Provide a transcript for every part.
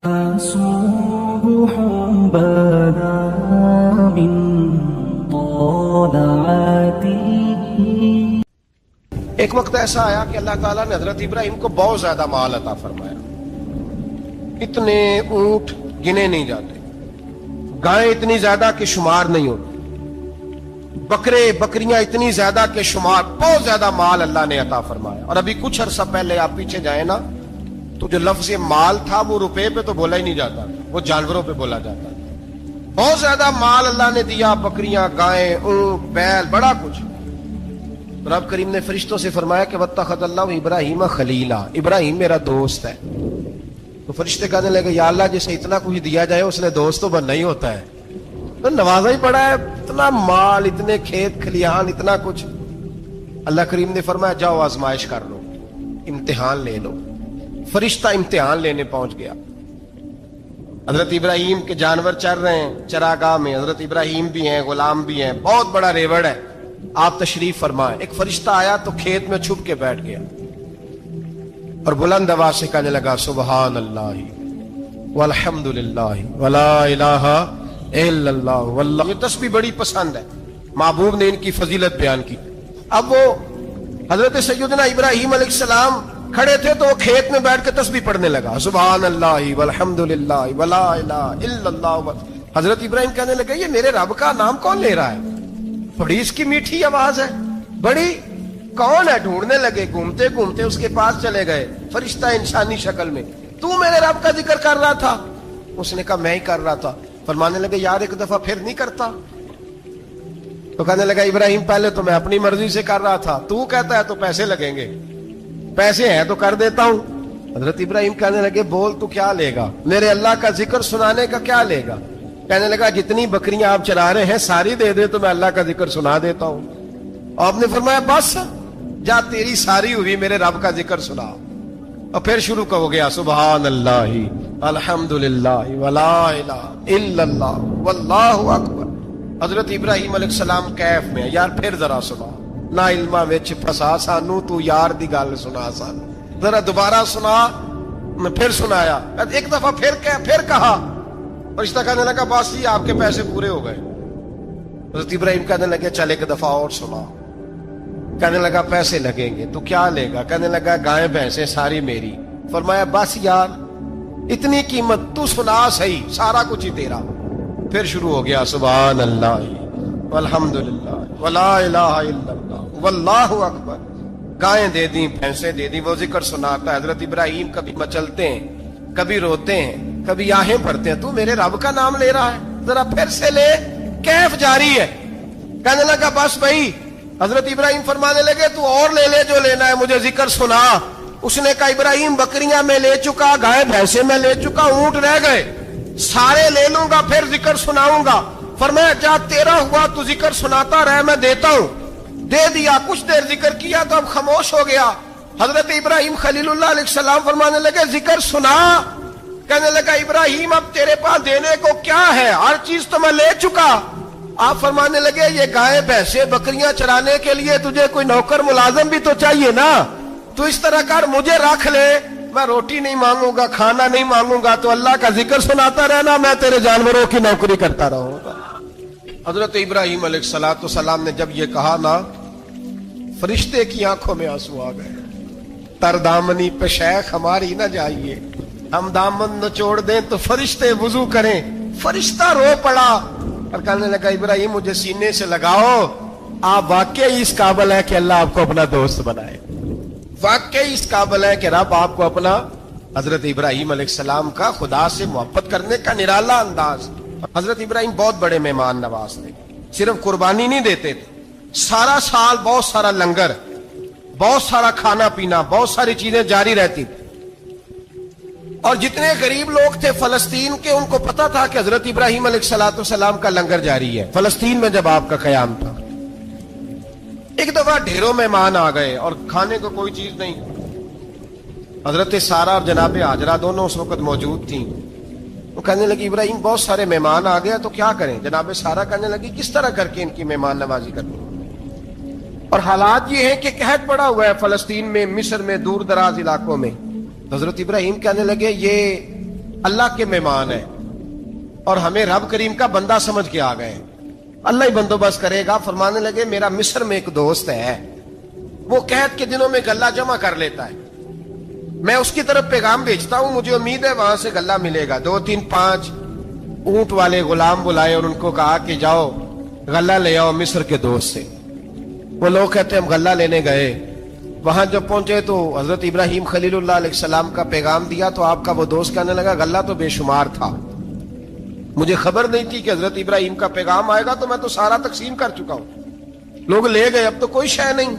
صبح بدا من طلعته. ایک وقت ایسا آیا کہ اللہ تعالیٰ نے حضرت ابراہیم کو بہت زیادہ مال عطا فرمایا. اتنے اونٹ گنے نہیں جاتے، گائیں اتنی زیادہ کہ شمار نہیں ہوتے، بکرے بکریاں اتنی زیادہ کہ شمار، بہت زیادہ مال اللہ نے عطا فرمایا. اور ابھی کچھ عرصہ پہلے آپ پیچھے جائیں نا تو جو لفظ مال تھا وہ روپے پہ تو بولا ہی نہیں جاتا، وہ جانوروں پہ بولا جاتا. بہت زیادہ مال اللہ نے دیا، بکریاں، گائیں، اونٹ، بیل، بڑا کچھ. رب کریم نے فرشتوں سے فرمایا کہ واتخذ اللہ ابراہیم خلیلا، ابراہیم میرا دوست ہے. تو فرشتے کہنے لگے یا اللہ جسے اتنا کچھ دیا جائے اس نے دوست تو بننا ہی ہوتا ہے، تو نوازا ہی پڑا ہے، اتنا مال، اتنے کھیت کھلیان، اتنا کچھ. اللہ کریم نے فرمایا جاؤ آزمائش کر لو، امتحان لے لو. فرشتہ امتحان لینے پہنچ گیا. حضرت ابراہیم کے جانور چر رہے ہیں چراگاہ میں، حضرت ابراہیم بھی ہیں، غلام بھی ہیں، بہت بڑا ریوڑ ہے. آپ تشریف فرمائیں. ایک فرشتہ آیا تو کھیت میں چھپ کے بیٹھ گیا اور بلند آواز سے کہنے لگا سبحان اللہ والحمد للہ ولا الہ الا اللہ واللہ. یہ تسبیح بڑی پسند ہے، محبوب نے ان کی فضیلت بیان کی. اب وہ حضرت سیدنا ابراہیم علیہ السلام کھڑے تھے تو وہ کھیت میں بیٹھ کے تسبیح پڑھنے لگا سبحان اللہ والحمد للہ ولا الہ الا اللہ. حضرت ابراہیم کہنے لگے یہ میرے رب کا نام کون لے رہا ہے؟ بڑی اس کی میٹھی آواز ہے، بڑی، کون ہے؟ ڈھونڈنے لگے، گھومتے گھومتے اس کے پاس چلے گئے. فرشتہ انسانی شکل میں، تو میرے رب کا ذکر کر رہا تھا؟ اس نے کہا میں ہی کر رہا تھا. فرمانے لگے یار ایک دفعہ پھر نہیں کرتا؟ تو کہنے لگا ابراہیم پہلے تو میں اپنی مرضی سے کر رہا تھا، تو کہتا ہے تو پیسے لگیں گے، پیسے ہیں تو کر دیتا ہوں. حضرت ابراہیم کہنے لگے بول تو کیا لے گا؟ میرے اللہ کا ذکر سنانے کا کیا لے گا؟ کہنے لگا جتنی بکریاں آپ چلا رہے ہیں ساری دے دے تو میں اللہ کا ذکر سنا دیتا ہوں. اور آپ نے فرمایا بس جا تیری ساری ہوئی، میرے رب کا ذکر سنا. اور پھر شروع ہو گیا سبحان اللہ الحمد للہ ولا الہ الا اللہ واللہ اکبر. حضرت ابراہیم علیہ السلام کیف میں، یار پھر ذرا سنا، نہ علما وچ پھسا سانو، تو یار دی گل سنا سانو، ذرا دوبارہ سنا. میں پھر سنایا، ایک دفعہ پھر کہا. فرشتہ کہنے لگا بس یہ آپ کے پیسے پورے ہو گئے. حضرت ابراہیم کہنے لگے چل ایک دفعہ اور سنا. کہنے لگا پیسے لگیں گے. تو کیا لے گا؟ کہنے لگا گائیں بھینسیں ساری میری. فرمایا بس یار اتنی قیمت، تو سنا صحیح، سارا کچھ ہی تیرا. پھر شروع ہو گیا سبحان اللہ والحمد للہ ولا الہ الا اللہ واللہ اکبر. گائیں دے دیں، بھینسیں دے دیں، وہ ذکر سناتا ہے. حضرت ابراہیم کبھی مچلتے ہیں، کبھی روتے ہیں، کبھی آہیں پڑھتے ہیں. تو میرے رب کا نام لے رہا ہے، ذرا پھر سے لے. کیف جاری ہے. کہنے لگا بس بھائی. حضرت ابراہیم فرمانے لگے تو اور لے لے جو لینا ہے، مجھے ذکر سنا. اس نے کہا ابراہیم بکریاں میں لے چکا، گائے بھینسیں میں لے چکا، اونٹ رہ گئے، سارے لے لوں گا پھر ذکر سناؤں گا. فرمایا جا تیرا ہوا تو ذکر سناتا رہ، میں دیتا ہوں. دے دیا. کچھ دیر ذکر کیا تو اب خاموش ہو گیا. حضرت ابراہیم خلیل اللہ علیہ السلام فرمانے لگے ذکر سنا. کہنے لگا ابراہیم اب تیرے پاس دینے کو کیا ہے؟ ہر چیز تو میں لے چکا. آپ فرمانے لگے یہ گائے بھینسیں بکریاں چرانے کے لیے تجھے کوئی نوکر ملازم بھی تو چاہیے نا. تو اس طرح کر، مجھے رکھ لے، میں روٹی نہیں مانگوں گا، کھانا نہیں مانگوں گا، تو اللہ کا ذکر سناتا رہنا، میں تیرے جانوروں کی نوکری کرتا رہوں گا. حضرت ابراہیم علیہ السلام نے جب یہ کہا نا، فرشتے کی آنکھوں میں آنسو آ گئے. تردامنی پہ شیخ ہماری نہ جائیے، ہم دامن نچوڑ دیں تو فرشتے وضو کریں. فرشتہ رو پڑا اور کہنے لگا ابراہیم مجھے سینے سے لگاؤ، آپ واقعی اس قابل ہے کہ اللہ آپ کو اپنا دوست بنائے، واقعی اس قابل ہے کہ رب آپ کو اپنا. حضرت ابراہیم علیہ السلام کا خدا سے محبت کرنے کا نرالا انداز. حضرت ابراہیم بہت بڑے مہمان نواز تھے. صرف قربانی نہیں دیتے تھے، سارا سال بہت سارا لنگر، بہت سارا کھانا پینا، بہت ساری چیزیں جاری رہتی تھی. اور جتنے غریب لوگ تھے فلسطین کے، ان کو پتا تھا کہ حضرت ابراہیم علیہ السلام کا لنگر جاری ہے. فلسطین میں جب آپ کا قیام تھا، ایک دفعہ ڈھیروں مہمان آ گئے اور کھانے کو کوئی چیز نہیں. حضرت سارہ اور جناب ہاجرہ دونوں اس وقت موجود تھیں. وہ کہنے لگی ابراہیم بہت سارے مہمان آ گئے تو کیا کریں؟ جناب سارہ کہنے لگی کس طرح کر کے ان کی مہمان نوازی کرنی. اور حالات یہ ہیں کہ قحط پڑا ہوا ہے فلسطین میں، مصر میں، دور دراز علاقوں میں. حضرت ابراہیم کہنے لگے یہ اللہ کے مہمان ہیں اور ہمیں رب کریم کا بندہ سمجھ کے آ گئے. اللہ ہی بندوبست کرے گا. فرمانے لگے میرا مصر میں ایک دوست ہے, وہ قحط کے دنوں میں غلہ جمع کر لیتا ہے, میں اس کی طرف پیغام بھیجتا ہوں, مجھے امید ہے وہاں سے غلہ ملے گا. 2 3 5 اونٹ والے غلام بلائے اور ان کو کہا کہ جاؤ غلہ لے آؤ مصر کے دوست سے. وہ لوگ کہتے ہیں ہم غلہ لینے گئے, وہاں جب پہنچے تو حضرت ابراہیم خلیل اللہ علیہ السلام کا پیغام دیا تو آپ کا وہ دوست کہنے لگا غلہ تو بے شمار تھا, مجھے خبر نہیں تھی کہ حضرت ابراہیم کا پیغام آئے گا, تو میں تو سارا تقسیم کر چکا ہوں. لوگ لے گئے, اب تو کوئی شے نہیں.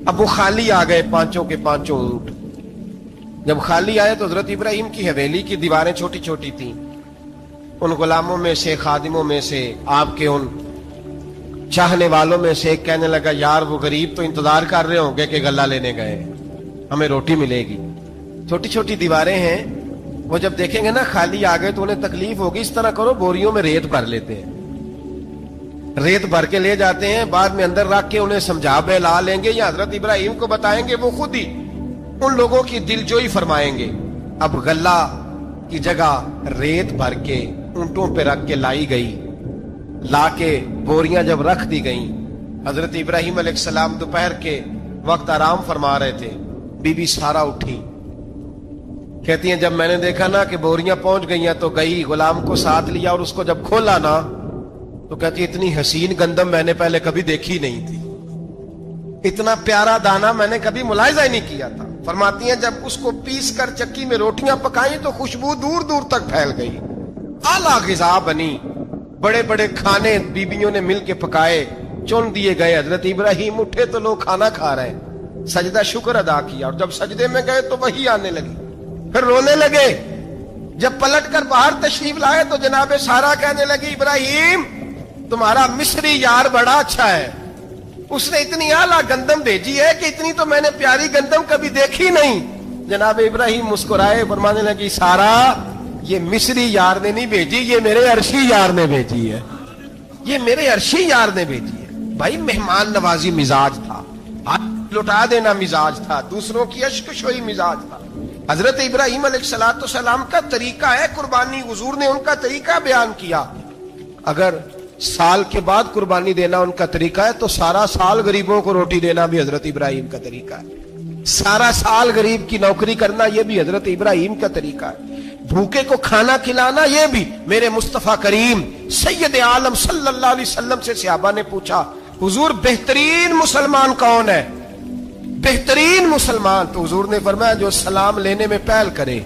اب وہ خالی آ گئے 5 کے 5 اونٹ. جب خالی آئے تو حضرت ابراہیم کی حویلی کی دیواریں چھوٹی چھوٹی تھیں. ان غلاموں میں سے, خادموں میں سے, آپ کے ان چاہنے والوں میں سے ایک کہنے لگا یار وہ غریب تو انتظار کر رہے ہوں گے کہ غلہ لینے گئے, ہمیں روٹی ملے گی. چھوٹی چھوٹی دیواریں ہیں, وہ جب دیکھیں گے نا خالی آ گئے تو انہیں تکلیف ہوگی. اس طرح کرو بوریوں میں ریت بھر لیتے ہیں, ریت بھر کے لے جاتے ہیں, بعد میں اندر رکھ کے انہیں سمجھا بہلا لیں گے یا حضرت ابراہیم کو بتائیں گے, وہ خود ہی ان لوگوں کی دلجوئی فرمائیں گے. اب غلہ کی جگہ ریت بھر کے اونٹوں پہ رکھ کے لائی گئی. لا کے بوریاں جب رکھ دی گئیں, حضرت ابراہیم علیہ السلام دوپہر کے وقت آرام فرما رہے تھے. بی بی سارا اٹھی, کہتی ہیں جب میں نے دیکھا نا کہ بوریاں پہنچ گئی ہیں تو گئی, غلام کو ساتھ لیا اور اس کو جب کھولا نا تو کہتی اتنی حسین گندم میں نے پہلے کبھی دیکھی نہیں تھی, اتنا پیارا دانا میں نے کبھی ملاحظہ ہی نہیں کیا تھا. فرماتی ہیں جب اس کو پیس کر چکی میں روٹیاں پکائیں تو خوشبو دور دور تک پھیل گئی. اعلیٰ غذا بنی, بڑے بڑے کھانے بیبیوں نے مل کے پکائے, چن دیے گئے. حضرت ابراہیم اٹھے تو لوگ کھانا کھا رہے ہیں, سجدہ شکر ادا کیا, اور جب سجدے میں گئے تو وہی آنے لگی, پھر رونے لگے. جب پلٹ کر باہر تشریف لائے تو جناب سارا کہنے لگی ابراہیم تمہارا مصری یار بڑا اچھا ہے, اس نے اتنی اعلیٰ گندم بھیجی ہے کہ اتنی تو میں نے پیاری گندم کبھی دیکھی نہیں. جناب ابراہیم مسکرائے, فرمانے لگی سارا یہ مصری یار نے نہیں بھیجی, یہ میرے عرشی یار نے بھیجی ہے, یہ میرے عرشی یار نے بھیجی ہے. بھائی مہمان نوازی مزاج تھا, ہاتھ لٹا دینا مزاج تھا, دوسروں کی اشکشوئی مزاج تھا. حضرت ابراہیم علیہ السلام کا طریقہ ہے قربانی, حضور نے ان کا طریقہ بیان کیا. اگر سال کے بعد قربانی دینا ان کا طریقہ ہے تو سارا سال غریبوں کو روٹی دینا بھی حضرت ابراہیم کا طریقہ ہے. سارا سال غریب کی نوکری کرنا یہ بھی حضرت ابراہیم کا طریقہ ہے. بھوکے کو کھانا کھلانا یہ بھی میرے مصطفیٰ کریم سید عالم صلی اللہ علیہ وسلم سے صحابہ نے پوچھا حضور بہترین مسلمان کون ہے, بہترین مسلمان؟ تو حضور نے فرمایا جو سلام لینے میں پہل کرے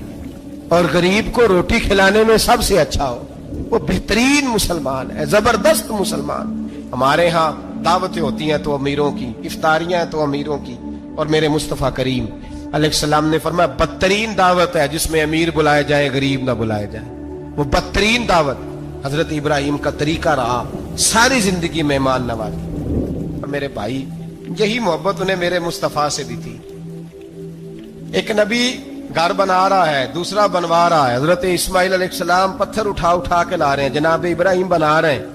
اور غریب کو روٹی کھلانے میں سب سے اچھا ہو, وہ بہترین مسلمان ہے, زبردست مسلمان. ہمارے ہاں دعوتیں ہوتی ہیں تو امیروں کی, افطاریاں ہیں تو امیروں کی, اور میرے مصطفیٰ کریم علیہ السلام نے فرمایا بدترین دعوت ہے جس میں امیر بلائے جائے غریب نہ بلائے جائے, وہ بدترین دعوت. حضرت ابراہیم کا طریقہ رہا ساری زندگی مہمان نوازی. اور میرے بھائی یہی محبت انہیں میرے مصطفیٰ سے بھی تھی. ایک نبی گھر بنا رہا ہے, دوسرا بنوا رہا ہے. حضرت اسماعیل علیہ السلام پتھر اٹھا اٹھا کے لا رہے ہیں, جناب ابراہیم بنا رہے ہیں.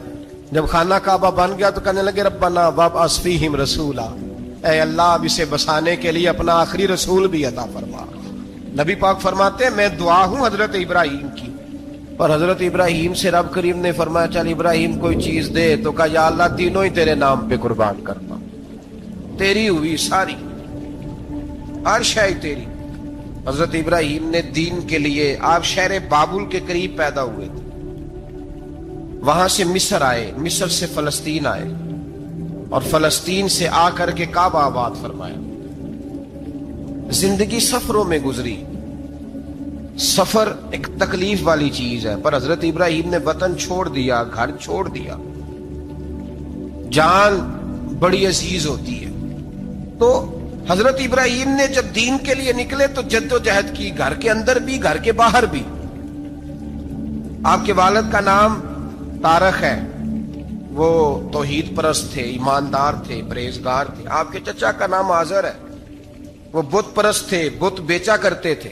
جب خانہ کعبہ بن گیا تو کہنے لگے ربنا وابعث فیہم رسولا, اے اللہ اب اسے بسانے کے لیے اپنا آخری رسول بھی عطا فرما. نبی پاک فرماتے ہیں میں دعا ہوں حضرت ابراہیم کی. اور حضرت ابراہیم سے رب کریم نے فرمایا چل ابراہیم کوئی چیز دے, تو کہا یا اللہ تینوں ہی تیرے نام پہ قربان کرتا, تیری ہوئی ساری, ہر شے تیری. حضرت ابراہیم نے دین کے لیے, آپ شہر بابل کے قریب پیدا ہوئے تھے, وہاں سے مصر آئے, مصر سے فلسطین آئے, اور فلسطین سے آ کر کے کعبہ آباد فرمایا. زندگی سفروں میں گزری. سفر ایک تکلیف والی چیز ہے, پر حضرت ابراہیم نے وطن چھوڑ دیا, گھر چھوڑ دیا. جان بڑی عزیز ہوتی ہے. تو حضرت ابراہیم نے جب دین کے لیے نکلے تو جد و جہد کی, گھر کے اندر بھی گھر کے باہر بھی. آپ کے والد کا نام طارق ہے, وہ توحید پرست تھے, ایماندار تھے, پرہیزگار تھے. آپ کے چچا کا نام آزر ہے, وہ بت پرست تھے, بت بیچا کرتے تھے.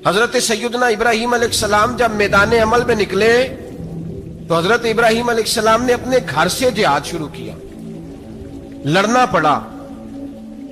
حضرت سیدنا ابراہیم علیہ السلام جب میدان عمل میں نکلے تو حضرت ابراہیم علیہ السلام نے اپنے گھر سے جہاد شروع کیا, لڑنا پڑا.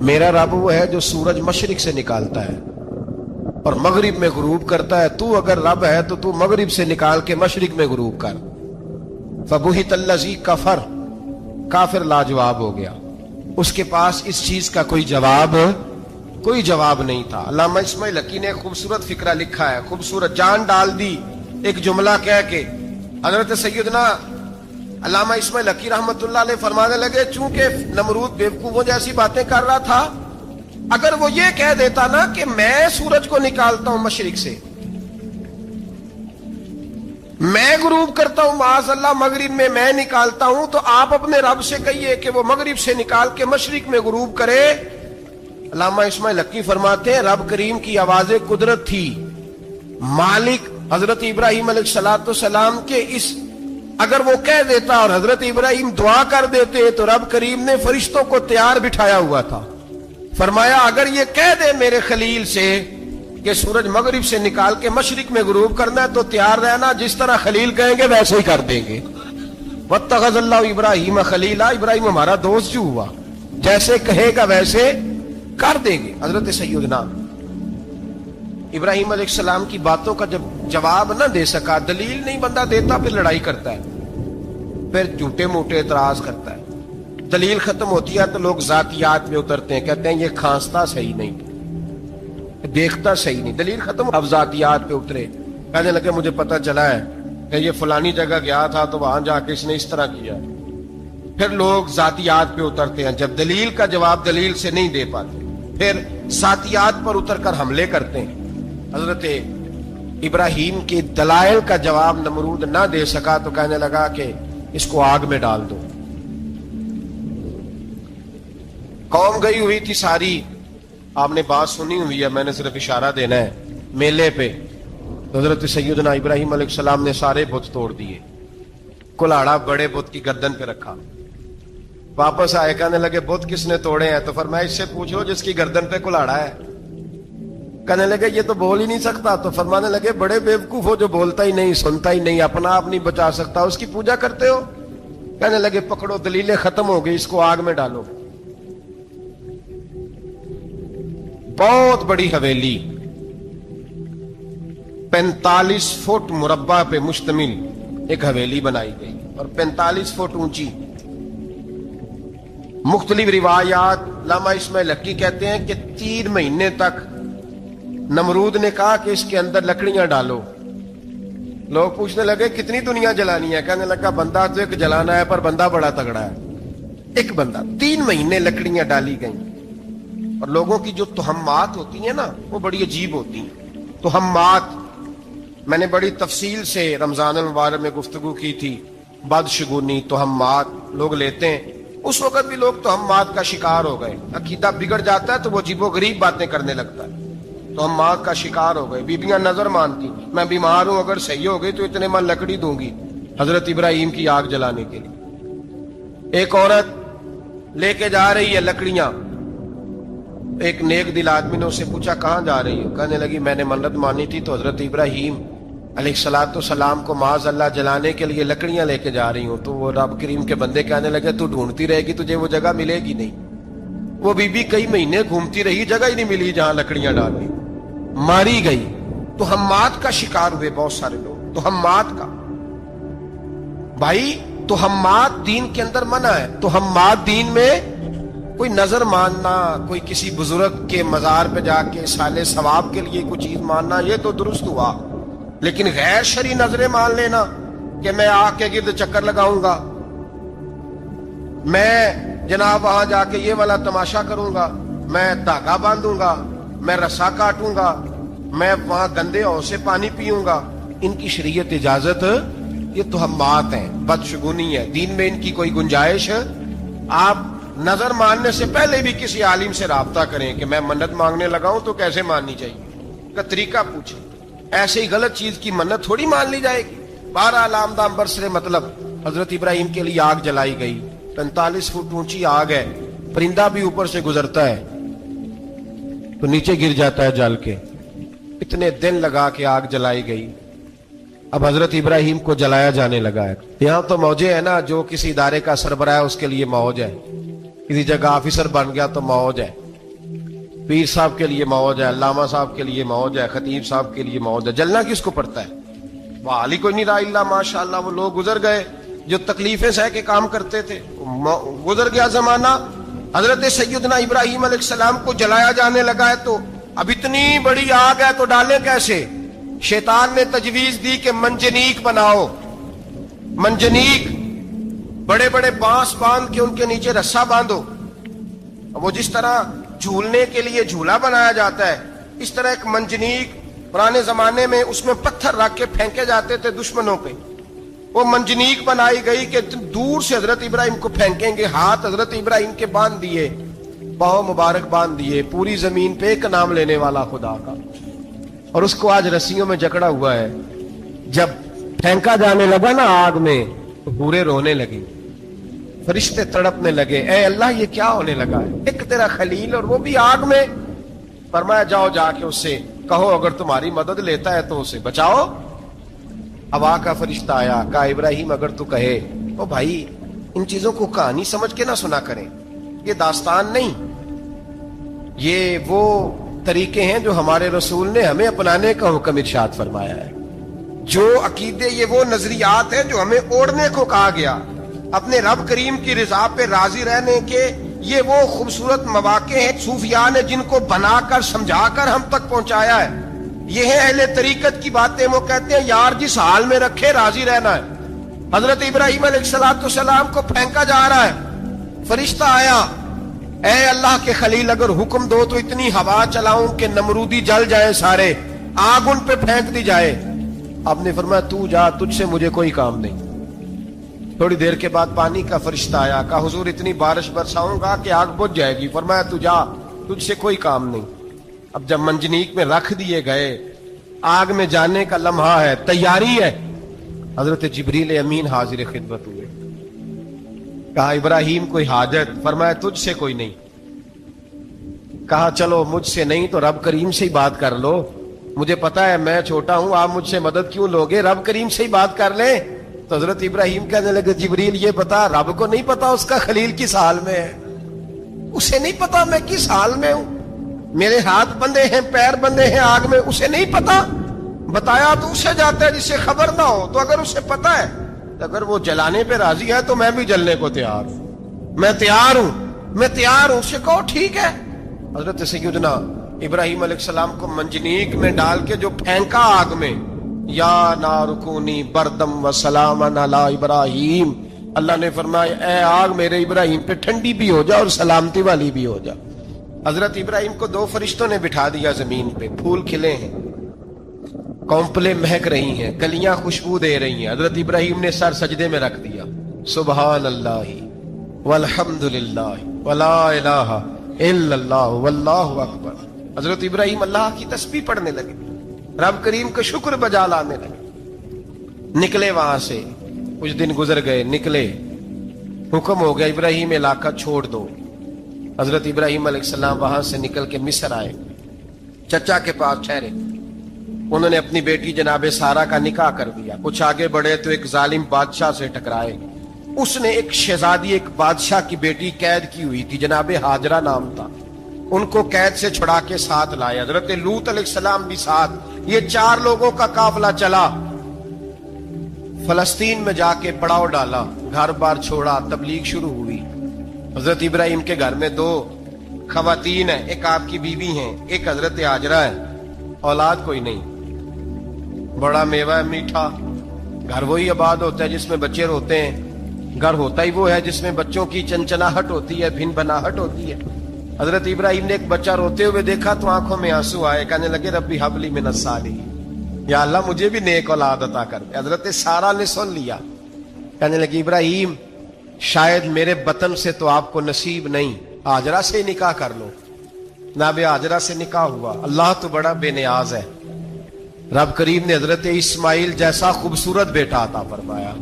میرا رب وہ ہے جو سورج مشرق سے نکالتا ہے اور مغرب میں غروب کرتا ہے. تو اگر رب ہے تو تو مغرب سے نکال کے مشرق میں غروب کر. فبہت الذی کفر، کافر لاجواب ہو گیا، اس کے پاس اس چیز کا کوئی جواب نہیں تھا. علامہ اسماعیل حقی نے خوبصورت فقرہ لکھا ہے، خوبصورت جان ڈال دی ایک جملہ کہہ کے. حضرت سیدنا علامہ اسماعیل حقی رحمت اللہ علیہ فرمانے لگے چونکہ نمرود بیوقوفوں جیسی باتیں کر رہا تھا، اگر وہ یہ کہہ دیتا نا کہ میں سورج کو نکالتا ہوں مشرق سے، میں غروب کرتا ہوں معاذ اللہ مغرب میں میں نکالتا ہوں، تو آپ اپنے رب سے کہیے کہ وہ مغرب سے نکال کے مشرق میں غروب کرے. علامہ اسماعیل حقی فرماتے ہیں رب کریم کی آواز قدرت تھی. مالک حضرت ابراہیم علیہ السلام کے اس اگر وہ کہہ دیتا اور حضرت ابراہیم دعا کر دیتے تو رب کریم نے فرشتوں کو تیار بٹھایا ہوا تھا. فرمایا اگر یہ کہہ دے میرے خلیل سے کہ سورج مغرب سے نکال کے مشرق میں غروب کرنا ہے تو تیار رہنا، جس طرح خلیل کہیں گے ویسے ہی کر دیں گے. واتخذ اللہ ابراہیم خلیلا، ابراہیم ہمارا دوست جو ہوا، جیسے کہے گا ویسے کر دیں گے. حضرت سیدنا ابراہیم علیہ السلام کی باتوں کا جب جواب نہ دے سکا، دلیل نہیں بندہ دیتا، پھر لڑائی کرتا ہے، پھر جھوٹے موٹے اعتراض کرتا ہے. دلیل ختم ہوتی ہے تو لوگ ذاتیات میں اترتے ہیں، کہتے ہیں یہ کھانستا صحیح نہیں، دیکھتا صحیح نہیں. دلیل ختم، اب ذاتیات پہ اترے، کہنے لگے مجھے پتا چلا ہے کہ یہ فلانی جگہ گیا تھا تو وہاں جا کے اس نے اس طرح کیا. پھر لوگ ذاتیات پہ اترتے ہیں، جب دلیل کا جواب دلیل سے نہیں دے پاتے پھر ذاتیات پر اتر کر حملے کرتے ہیں. حضرت ابراہیم کے دلائل کا جواب نمرود نہ دے سکا تو کہنے لگا کہ اس کو آگ میں ڈال دو. قوم گئی ہوئی تھی ساری، آپ نے بات سنی ہوئی ہے، میں نے صرف اشارہ دینا ہے. میلے پہ حضرت سیدنا ابراہیم علیہ السلام نے سارے بت توڑ دیے، کلاڑا بڑے بت کی گردن پہ رکھا. واپس آئے کہنے لگے بت کس نے توڑے ہیں؟ تو فرمایا اس سے پوچھو جس کی گردن پہ کلاڑا ہے. کہنے لگے یہ تو بول ہی نہیں سکتا. تو فرمانے لگے بڑے بیوقوف ہو جو بولتا ہی نہیں، سنتا ہی نہیں، اپنا آپ نہیں بچا سکتا، اس کی پوجا کرتے ہو. کہنے لگے پکڑو دلیلیں ختم ہو گئی، اس کو آگ میں ڈالو. بہت بڑی حویلی 45 فٹ مربع پہ مشتمل ایک حویلی بنائی گئی اور 45 فٹ اونچی. مختلف روایات علامہ اسماعیل حقی کہتے ہیں کہ 3 مہینے تک نمرود نے کہا کہ اس کے اندر لکڑیاں ڈالو. لوگ پوچھنے لگے کتنی دنیا جلانی ہے؟ کہنے لگا بندہ تو ایک جلانا ہے، پر بندہ بڑا تگڑا ہے، ایک بندہ. 3 مہینے لکڑیاں ڈالی گئیں. اور لوگوں کی جو تہمات ہوتی ہیں نا وہ بڑی عجیب ہوتی ہیں. تہمات میں نے بڑی تفصیل سے رمضان المبارک میں گفتگو کی تھی. بدشگونی تہمات لوگ لیتے ہیں. اس وقت بھی لوگ تہمات کا شکار ہو گئے. عقیدہ بگڑ جاتا ہے تو وہ عجیب و غریب باتیں کرنے لگتا ہے. تہمات کا شکار ہو گئے. بیبیاں نظر مانتی، میں بیمار ہوں، اگر صحیح ہو گئی تو اتنے من لکڑی دوں گی حضرت ابراہیم کی آگ جلانے کے لیے. ایک عورت لے کے جا رہی ہے لکڑیاں. ایک نیک دل آدمی نے اسے پوچھا کہاں جا رہی ہو؟ کہنے لگی میں نے منت مانی تھی تو حضرت ابراہیم علیہ السلام کو معاذ اللہ جلانے کے لیے لکڑیاں لے کے جا رہی ہوں. تو وہ رب کریم کے بندے کہنے لگے تو ڈھونڈتی رہے گی، تجھے وہ جگہ ملے گی نہیں. وہ بی بی کئی مہینے گھومتی رہی، جگہ ہی نہیں ملی جہاں لکڑیاں ڈالنی، ماری گئی. تہمات کا شکار ہوئے بہت سارے لوگ. تہمات کا بھائی، تہمات دین کے اندر منع ہے. تہمات دین میں کوئی نظر ماننا، کوئی کسی بزرگ کے مزار پہ جا کے سالے ثواب کے لیے کوئی چیز ماننا، یہ تو درست ہوا. لیکن غیر شرعی نظریں مان لینا کہ میں آگ کے گرد چکر لگاؤں گا، میں جناب وہاں جا کے یہ والا تماشا کروں گا، میں دھاگا باندھوں گا، میں رسا کاٹوں گا، میں وہاں گندے ہو سے پانی پیوں گا، ان کی شریعت اجازت؟ یہ تہمات ہیں، بدشگونی ہے. دین میں ان کی کوئی گنجائش؟ آپ نظر ماننے سے پہلے بھی کسی عالم سے رابطہ کریں کہ میں منت مانگنے لگا ہوں تو کیسے ماننی چاہیے کا طریقہ پوچھیں. ایسے ہی غلط چیز کی منت تھوڑی مان لی جائے گی. 12 آلام برسرے مطلب حضرت ابراہیم کے لیے آگ جلائی گئی. 45 فٹ اونچی آگ ہے، پرندہ بھی اوپر سے گزرتا ہے تو نیچے گر جاتا ہے جل کے. اتنے دن لگا کے آگ جلائی گئی. اب حضرت ابراہیم کو جلایا جانے لگا ہے. یہاں تو موجیں ہے نا، جو کسی ادارے کا سربراہ ہے اس کے لیے موج ہے، کسی جگہ آفیسر بن گیا تو موج ہے. پیر صاحب کے لیے موج ہے, علامہ صاحب کے لیے موج ہے, خطیب صاحب کے لیے موج ہے, جلنا کس کو پڑتا ہے؟ وہ علی کوئی نہیں رہا اللہ ماشاء اللہ. وہ لوگ گزر گئے جو تکلیفیں سہ کے کام کرتے تھے, گزر گیا زمانہ. حضرت سیدنا ابراہیم علیہ السلام کو جلایا جانے لگا ہے تو اب اتنی بڑی آگ ہے تو ڈالیں کیسے؟ شیطان نے تجویز دی کہ منجنیق بناؤ, منجنیق, بڑے بڑے بانس باندھ کے ان کے نیچے رسا باندھو. وہ جس طرح جھولنے کے لیے جھولا بنایا جاتا ہے اس طرح ایک منجنیق پرانے زمانے میں اس میں پتھر رکھ کے پھینکے جاتے تھے دشمنوں پہ. وہ منجنیق بنائی گئی کہ دور سے حضرت ابراہیم کو پھینکیں گے. ہاتھ حضرت ابراہیم کے باندھ دیے, پاؤں مبارک باندھ دیے, پوری زمین پہ ایک نام لینے والا خدا کا. اور اس کو آج رسیوں میں جکڑا ہوا ہے. جب پھینکا جانے لگا نا آگ میں تو بورے رونے لگے, فرشتے تڑپنے لگے, اے اللہ یہ کیا ہونے لگا ہے؟ ایک تیرا خلیل اور وہ بھی آگ میں. فرمایا جاؤ جا کے اس سے کہو اگر تمہاری مدد لیتا ہے تو اسے بچاؤ. ہوا کا فرشتہ آیا, کہا ابراہیم اگر تو کہے. او بھائی ان چیزوں کو کہانی سمجھ کے نہ سنا کریں, یہ داستان نہیں, یہ وہ طریقے ہیں جو ہمارے رسول نے ہمیں اپنانے کا حکم ارشاد فرمایا ہے. جو عقیدے, یہ وہ نظریات ہیں جو ہمیں اوڑھنے کو کہا گیا. اپنے رب کریم کی رضا پہ راضی رہنے کے یہ وہ خوبصورت مواقع ہیں صوفیاء نے جن کو بنا کر سمجھا کر ہم تک پہنچایا ہے. یہ ہے اہل طریقت کی باتیں. وہ کہتے ہیں یار جس حال میں رکھے راضی رہنا ہے. حضرت ابراہیم علیہ السلام کو پھینکا جا رہا ہے, فرشتہ آیا, اے اللہ کے خلیل اگر حکم دو تو اتنی ہوا چلاؤں کہ نمرودی جل جائیں سارے, آگ ان پہ پھینک دی جائے. آپ نے فرمایا تو جا, تجھ سے مجھے کوئی کام نہیں. تھوڑی دیر کے بعد پانی کا فرشتہ آیا, کہا حضور اتنی بارش برساؤں گا کہ آگ بجھ جائے گی. فرمایا تو جا, تجھ سے کوئی کام نہیں. اب جب منجنیق میں رکھ دیے گئے, آگ میں جانے کا لمحہ ہے, تیاری ہے, حضرت جبریل امین حاضر خدمت ہوئے. کہا ابراہیم کوئی حاجت؟ فرمایا تجھ سے کوئی نہیں. کہا چلو مجھ سے نہیں تو رب کریم سے ہی بات کر لو, مجھے پتا ہے میں چھوٹا ہوں, آپ مجھ سے مدد کیوں لوگے, رب کریم سے ہی بات کر لیں. تو حضرت ابراہیم کہنے لگے جبریل یہ بتا, رب کو نہیں پتا اس کا خلیل کس حال میں ہے؟ اسے نہیں پتا میں کس حال میں ہوں, میرے ہاتھ بندھے ہیں, پیر بندھے ہیں آگ میں, اسے نہیں پتا. بتایا تو اسے جاتا ہے جس سے خبر نہ ہو. تو اگر اسے پتا ہے, اگر وہ جلانے پہ راضی ہے تو میں بھی جلنے کو تیار ہوں, میں تیار ہوں, میں تیار ہوں. اسے کہو ٹھیک ہے. حضرت سیدنا ابراہیم علیہ السلام کو منجنیق میں ڈال کے جو پھینکا آگ میں, یا نار کونی بردم و سلاما علی ابراہیم, اللہ نے فرمایا اے آگ میرے ابراہیم پہ ٹھنڈی بھی ہو جا اور سلامتی والی بھی ہو جا. حضرت ابراہیم کو دو فرشتوں نے بٹھا دیا زمین پہ, پھول کھلے ہیں, کونپلیں مہک رہی ہیں, کلیاں خوشبو دے رہی ہیں. حضرت ابراہیم نے سر سجدے میں رکھ دیا, سبحان اللہ والحمد للہ ولا الہ الا اللہ واللہ اکبر. حضرت ابراہیم اللہ کی تسبیح پڑھنے لگے, رب کریم کا شکر بجا لانے لگے. نکلے وہاں سے, کچھ دن گزر گئے, نکلے, حکم ہو گیا ابراہیم علاقہ چھوڑ دو. حضرت ابراہیم علیہ السلام وہاں سے نکل کے مصر آئے, چچا کے پاس ٹھہرے. انہوں نے اپنی بیٹی جناب سارہ کا نکاح کر دیا. کچھ آگے بڑھے تو ایک ظالم بادشاہ سے ٹکرائے. اس نے ایک شہزادی, ایک بادشاہ کی بیٹی قید کی ہوئی تھی, جناب ہاجرہ نام تھا, ان کو قید سے چھڑا کے ساتھ لائے. حضرت لوط علیہ السلام بھی ساتھ. یہ 4 لوگوں کا قافلہ چلا, فلسطین میں جا کے پڑاؤ ڈالا, گھر بار چھوڑا, تبلیغ شروع ہوئی. حضرت ابراہیم کے گھر میں 2 خواتین ہیں, ایک آپ کی بیوی ہیں, ایک حضرت ہاجرہ ہے. اولاد کوئی نہیں, بڑا میوہ ہے میٹھا. گھر وہی آباد ہوتا ہے جس میں بچے روتے ہیں, گھر ہوتا ہی وہ ہے جس میں بچوں کی چنچناہٹ ہوتی ہے, بھن بھناہٹ ہوتی ہے. حضرت ابراہیم نے ایک بچہ روتے ہوئے دیکھا تو آنکھوں میں آنسو آئے, کہنے لگے ربی حب لی من الصالحین, یا اللہ مجھے بھی نیک اولاد عطا کر دے. حضرت سارہ نے سن لیا, کہنے لگی ابراہیم شاید میرے بطن سے تو آپ کو نصیب نہیں, ہاجرہ سے نکاح کر لو. جناب ہاجرہ سے نکاح ہوا. اللہ تو بڑا بے نیاز ہے, رب کریم نے حضرت اسماعیل جیسا خوبصورت بیٹا عطا فرمایا.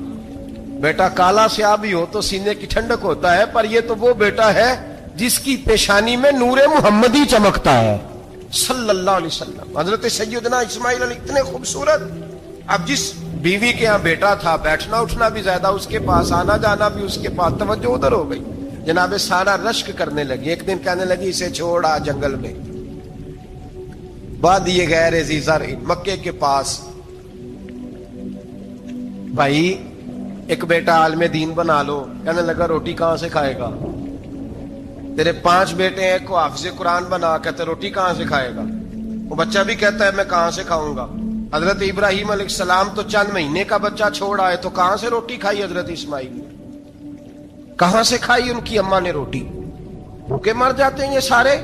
بیٹا کالا سیاہ بھی ہو تو سینے کی ٹھنڈک ہوتا ہے, پر یہ تو وہ بیٹا ہے جس کی پیشانی میں نور محمدی چمکتا ہے صلی اللہ علیہ وسلم. حضرت سیدنا اسماعیل علیہ اتنے خوبصورت. اب جس بیوی کے ہاں بیٹا تھا, بیٹھنا اٹھنا بھی زیادہ اس کے پاس, آنا جانا بھی اس کے پاس, توجہ ادھر ہو گئی. جناب سارہ رشک کرنے لگی. ایک دن کہنے لگی اسے چھوڑ آ جنگل میں, وادی غیر ذی زرع مکے کے پاس. بھائی ایک بیٹا عالم دین بنا لو, کہنے لگا روٹی کہاں سے کھائے گا. تیرے 5 بیٹے ہیں, کو حافظ قرآن بنا, کہتے روٹی کہاں سے کھائے گا. وہ بچہ بھی کہتا ہے میں کہاں سے کھاؤں گا. حضرت ابراہیم علیہ السلام تو چند مہینے کا بچہ چھوڑ آئے, تو کہاں سے روٹی کھائی حضرت اسماعیل نے, کہاں سے کھائی ان کی اماں نے روٹی. بھوکے مر جاتے ہیں یہ سارے.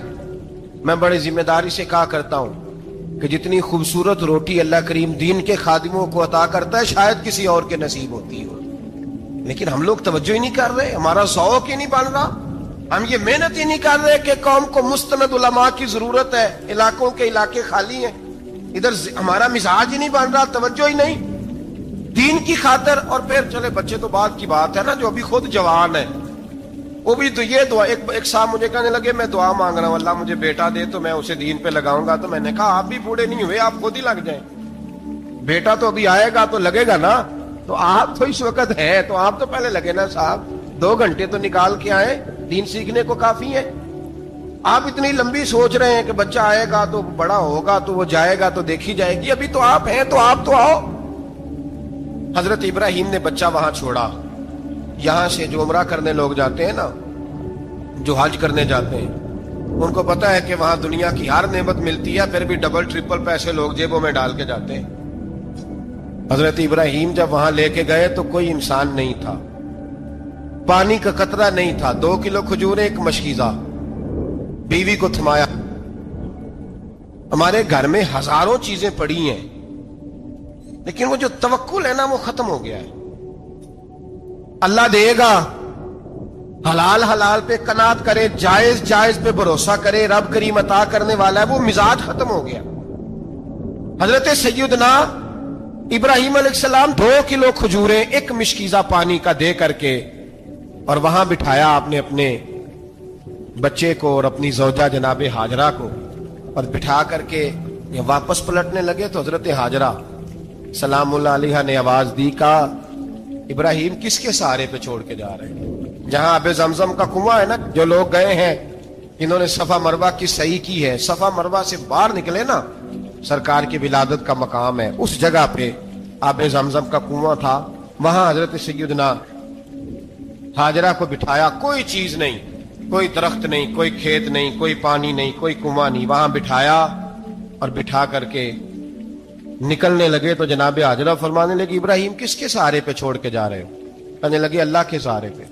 میں بڑی ذمہ داری سے کہا کرتا ہوں کہ جتنی خوبصورت روٹی اللہ کریم دین کے خادموں کو عطا کرتا ہے شاید کسی اور کے نصیب ہوتی ہو, لیکن ہم لوگ توجہ ہی نہیں کر رہے. ہمارا ذوق ہی نہیں بن رہا, ہم یہ محنت ہی نہیں کر رہے کہ قوم کو مستند علماء کی ضرورت ہے. علاقوں کے علاقے خالی ہیں, ادھر ہمارا مزاج ہی نہیں بن رہا, توجہ ہی نہیں دین کی خاطر. اور پھر چلے بچے تو بعد کی بات ہے نا, جو ابھی خود جوان ہے وہ بھی تو یہ دعا. ایک صاحب مجھے کہنے لگے میں دعا مانگ رہا ہوں اللہ مجھے بیٹا دے تو میں اسے دین پہ لگاؤں گا. تو میں نے کہا آپ بھی بوڑھے نہیں ہوئے, آپ خود ہی لگ جائیں. بیٹا تو ابھی آئے گا تو لگے گا نا, تو آپ تو اس وقت ہے تو آپ تو پہلے لگے نا صاحب. 2 گھنٹے تو نکال کے آئے, دین سیکھنے کو کافی ہے. آپ اتنی لمبی سوچ رہے ہیں کہ بچہ آئے گا تو بڑا ہوگا تو وہ جائے گا تو دیکھی جائے گی. ابھی تو آپ ہیں تو آپ تو آؤ. حضرت ابراہیم نے بچہ وہاں چھوڑا. یہاں سے جو عمرہ کرنے لوگ جاتے ہیں نا, جو حج کرنے جاتے ہیں, ان کو پتا ہے کہ وہاں دنیا کی ہر نعمت ملتی ہے, پھر بھی ڈبل ٹرپل پیسے لوگ جیبوں میں ڈال کے جاتے ہیں. حضرت ابراہیم جب وہاں لے کے گئے تو کوئی انسان نہیں تھا, پانی کا قطرہ نہیں تھا, 2 کلو کھجوریں, ایک مشکیزہ. بیوی کو تھمایا. ہمارے گھر میں ہزاروں چیزیں پڑی ہیں, لیکن وہ جو توکل ہے نا وہ ختم ہو گیا ہے. اللہ دے گا, حلال حلال پہ قناعت کرے, جائز جائز پہ بھروسہ کرے, رب کریم عطا کرنے والا ہے, وہ مزاج ختم ہو گیا. حضرت سیدنا ابراہیم علیہ السلام 2 کلو کھجوریں, ایک مشکیزہ پانی کا دے کر کے, اور وہاں بٹھایا آپ نے اپنے بچے کو اور اپنی زوجہ جناب ہاجرہ کو, اور بٹھا کر کے یہ واپس پلٹنے لگے تو حضرت ہاجرہ سلام اللہ علیہ نے آواز دی, کہا ابراہیم کس کے سہارے پہ چھوڑ کے جا رہے ہیں. جہاں آب زمزم کا کنواں ہے نا, جو لوگ گئے ہیں انہوں نے صفا مروہ کی صحیح کی ہے, صفا مروہ سے باہر نکلے نا, سرکار کی ولادت کا مقام ہے, اس جگہ پہ آب زمزم کا کنواں تھا. وہاں حضرت سیدنا ہاجرہ کو بٹھایا, کوئی چیز نہیں, کوئی درخت نہیں, کوئی کھیت نہیں, کوئی پانی نہیں, کوئی کنواں نہیں, وہاں بٹھایا اور بٹھا کر کے نکلنے لگے تو جناب ہاجرہ فرمانے لگی ابراہیم کس کے سہارے پہ چھوڑ کے جا رہے ہو. کہنے لگے اللہ کے سہارے پہ.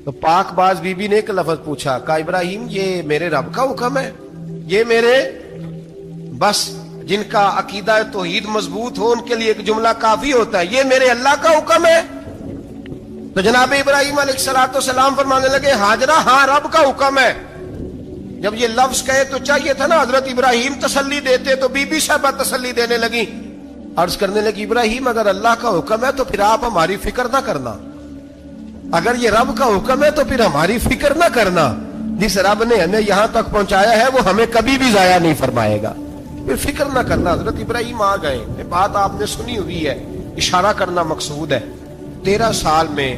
تو پاک باز بی بی نے ایک لفظ پوچھا, کہا ابراہیم یہ میرے رب کا حکم ہے, یہ میرے بس جن کا عقیدہ توحید مضبوط ہو ان کے لیے ایک جملہ کافی ہوتا ہے, یہ میرے اللہ کا حکم ہے. تو جناب ابراہیم علیہ السلام فرمانے لگے ہاجرہ ہاں رب کا حکم ہے. جب یہ لفظ کہے تو چاہیے تھا نا حضرت ابراہیم تسلی دیتے, تو بی بی صاحبہ تسلی دینے لگی, عرض کرنے لگی ابراہیم اگر اللہ کا حکم ہے تو پھر آپ ہماری فکر نہ کرنا, اگر یہ رب کا حکم ہے تو پھر ہماری فکر نہ کرنا. جس رب نے ہمیں یہاں تک پہنچایا ہے وہ ہمیں کبھی بھی ضائع نہیں فرمائے گا, پھر فکر نہ کرنا. حضرت ابراہیم آ گئے, یہ بات آپ نے سنی ہوئی ہے, اشارہ کرنا مقصود ہے. 13 سال میں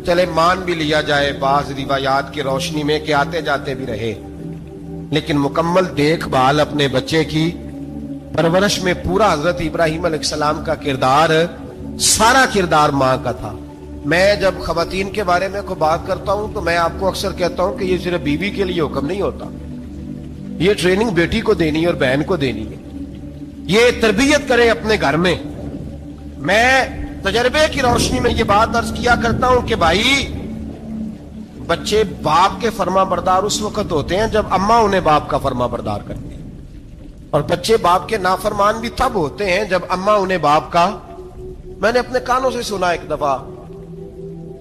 چلے مان بھی لیا جائے بعض روایات کی روشنی میں کہ آتے جاتے بھی رہے, لیکن مکمل دیکھ بھال اپنے بچے کی پرورش میں پورا حضرت ابراہیم علیہ السلام کا کردار, سارا کردار ماں کا تھا. میں جب خواتین کے بارے میں کوئی بات کرتا ہوں تو میں آپ کو اکثر کہتا ہوں کہ یہ صرف بیوی کے لیے حکم نہیں ہوتا, یہ ٹریننگ بیٹی کو دینی ہے اور بہن کو دینی ہے, یہ تربیت کریں اپنے گھر میں. میں تجربے کی روشنی میں یہ بات عرض کیا کرتا ہوں کہ بھائی بچے باپ کے فرما بردار اس وقت ہوتے ہیں جب اماں انہیں باپ کا فرما بردار کرتی ہیں, اور بچے باپ کے نافرمان بھی تب ہوتے ہیں جب اماں انہیں باپ کا. میں نے اپنے کانوں سے سنا ایک دفعہ